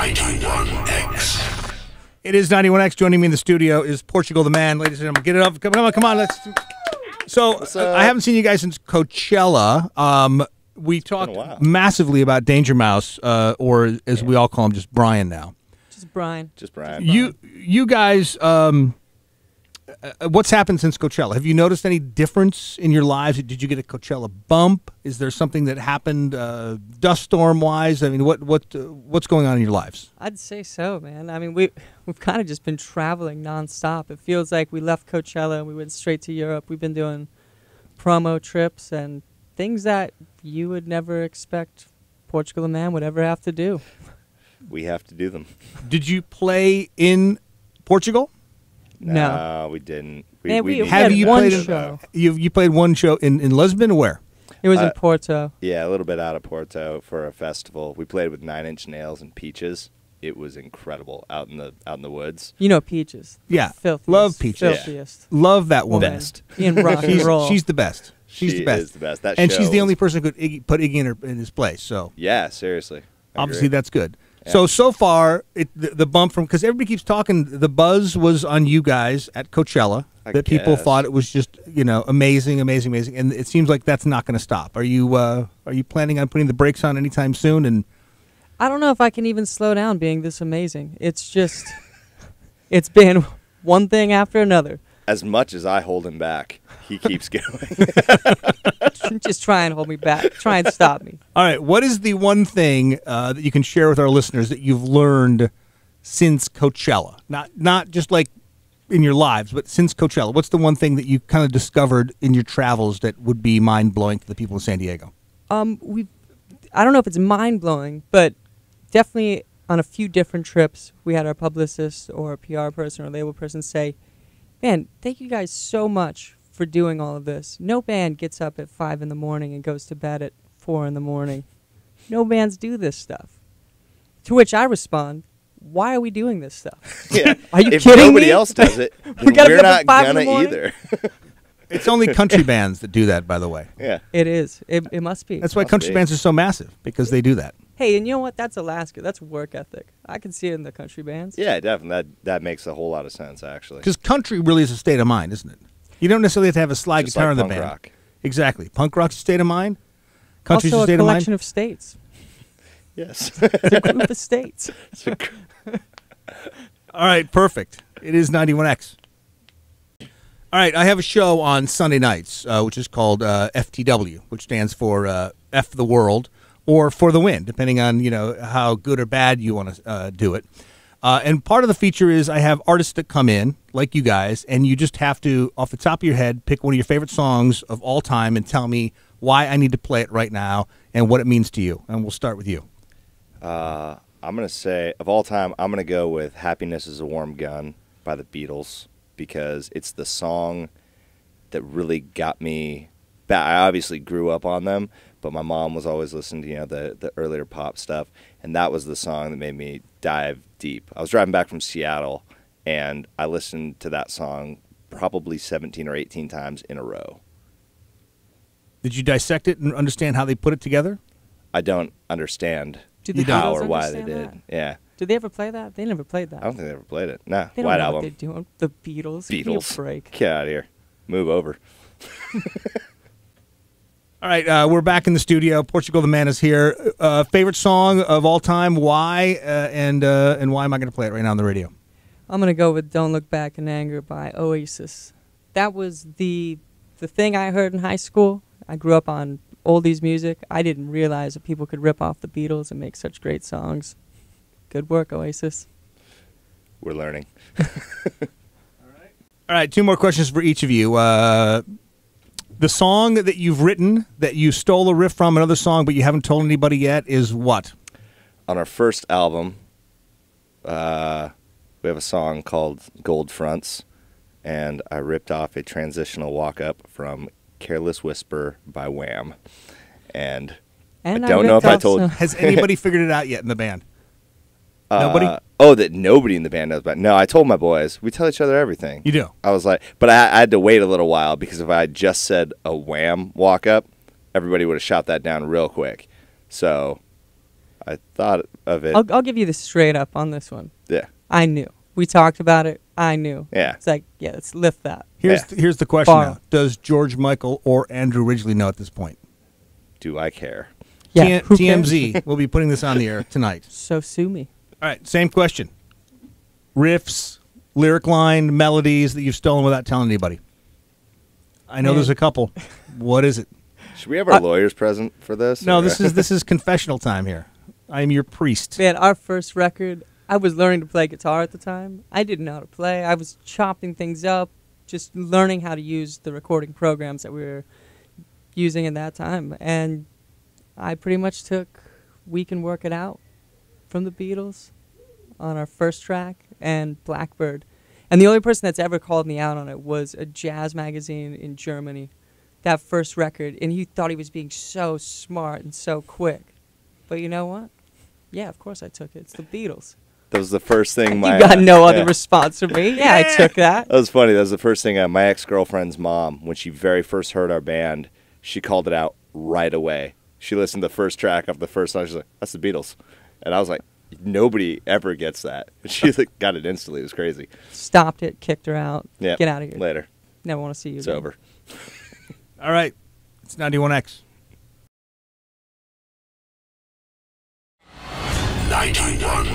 91X. It is 91X. Joining me in the studio is Portugal the Man. Ladies and gentlemen, get it up. Come on. Let's. So, I haven't seen you guys since Coachella. We talked massively about Danger Mouse, or as we all call him, just Brian now. Just Brian. You guys, what's happened since Coachella? Have you noticed any difference in your lives? Did you get a Coachella bump? Is there something that happened dust storm wise? I mean, what's going on in your lives? I'd say so, man. I mean, we've kind of just been traveling nonstop. It feels like we left Coachella and we went straight to Europe. We've been doing promo trips and things that you would never expect Portugal the Man would ever have to do. We have to do them. Did you play in Portugal? No, we didn't. We had one show. You played one show in Lisbon or where? It was in Porto. Yeah, a little bit out of Porto for a festival. We played with 9 Inch Nails and Peaches. It was incredible out in the woods. You know Peaches. Yeah, filthiest, love Peaches. Filthiest. Yeah. Love that woman. Best. In rock and roll. She's the best. She's the best. Is the best. That and show she's the only person who could put Iggy in his place. So yeah, seriously. Obviously, that's good. Yeah. So far, the bump from, because everybody keeps talking, the buzz was on you guys at Coachella. People thought it was just amazing, and it seems like that's not going to stop. Are you planning on putting the brakes on anytime soon? And I don't know if I can even slow down being this amazing. It's just, it's been one thing after another. As much as I hold him back, he keeps going. Just try and hold me back. Try and stop me. All right. What is the one thing that you can share with our listeners that you've learned since Coachella? Not just like in your lives, but since Coachella. What's the one thing that you kind of discovered in your travels that would be mind-blowing to the people in San Diego? I don't know if it's mind-blowing, but definitely on a few different trips, we had our publicist or a PR person or label person say, man, thank you guys so much for doing all of this. No band gets up at 5 in the morning and goes to bed at 4 in the morning. No bands do this stuff. To which I respond, why are we doing this stuff? Yeah. Are you if kidding nobody me? else does it, we're not gonna either. It's only country bands that do that, by the way. Yeah. It is. It must be. That's why country bands are so massive, because they do that. Hey, and you know what? That's Alaska. That's work ethic. I can see it in the country bands. Yeah, definitely. That makes a whole lot of sense, actually. Because country really is a state of mind, isn't it? You don't necessarily have to have a slide guitar in the band. Rock. Exactly. Punk rock's a state of mind. Country's also a state of mind. Also a collection of states. Yes. It's a group of states. All right, perfect. It is 91X. All right, I have a show on Sunday nights, which is called FTW, which stands for F the World, or For the Win, depending on how good or bad you want to do it. And part of the feature is I have artists that come in, like you guys, and you just have to, off the top of your head, pick one of your favorite songs of all time and tell me why I need to play it right now and what it means to you. And we'll start with you. I'm going to say, of all time, I'm going to go with Happiness is a Warm Gun by the Beatles, because it's the song that really got me back. I obviously grew up on them, but my mom was always listening to the earlier pop stuff, and that was the song that made me dive deep. I was driving back from Seattle, and I listened to that song probably 17 or 18 times in a row. Did you dissect it and understand how they put it together? I don't understand how or why they did. That? Yeah. Did they ever play that? They never played that. I don't think they ever played it. Nah, they White don't know Album. What they're doing. The Beatles. Give me a break. Get out of here. Move over. All right, we're back in the studio. Portugal the Man is here. Favorite song of all time? Why? And why am I going to play it right now on the radio? I'm going to go with "Don't Look Back in Anger" by Oasis. That was the thing I heard in high school. I grew up on oldies music. I didn't realize that people could rip off the Beatles and make such great songs. Good work, Oasis. We're learning. All right, 2 more questions for each of you. The song that you've written, that you stole a riff from another song, but you haven't told anybody yet, is what? On our first album, we have a song called Gold Fronts, and I ripped off a transitional walk-up from Careless Whisper by Wham. And I don't know if I told... Has anybody figured it out yet in the band? Nobody? That nobody in the band knows about. No, I told my boys. We tell each other everything. You do? I was like, but I had to wait a little while, because if I had just said a Wham walk-up, everybody would have shot that down real quick. So I thought of it. I'll give you the straight up on this one. Yeah. I knew. We talked about it. I knew. Yeah. It's like, yeah, let's lift that. Here's the question Bar. now. Does George Michael or Andrew Ridgeley know at this point? Do I care? Yeah. Who cares? TMZ will be putting this on the air tonight. So sue me. All right, same question. Riffs, lyric line, melodies that you've stolen without telling anybody. I know there's a couple. What is it? Should we have our lawyers present for this? No, or- this is confessional time here. I am your priest. Man, our first record, I was learning to play guitar at the time. I didn't know how to play. I was chopping things up, just learning how to use the recording programs that we were using at that time. And I pretty much took We Can Work It Out from the Beatles on our first track and Blackbird. And the only person that's ever called me out on it was a jazz magazine in Germany, that first record. And he thought he was being so smart and so quick. But you know what? Yeah, of course I took it. It's the Beatles. That was the first thing You got no other response from me. Yeah, I took that. That was funny. That was the first thing my ex-girlfriend's mom, when she very first heard our band, she called it out right away. She listened to the first track of the first song. She's like, that's the Beatles. And I was like, nobody ever gets that. And she like, got it instantly. It was crazy. Stopped it, kicked her out. Yeah. Get out of here. Later. Never want to see you It's again. over. All right, it's 91X. 91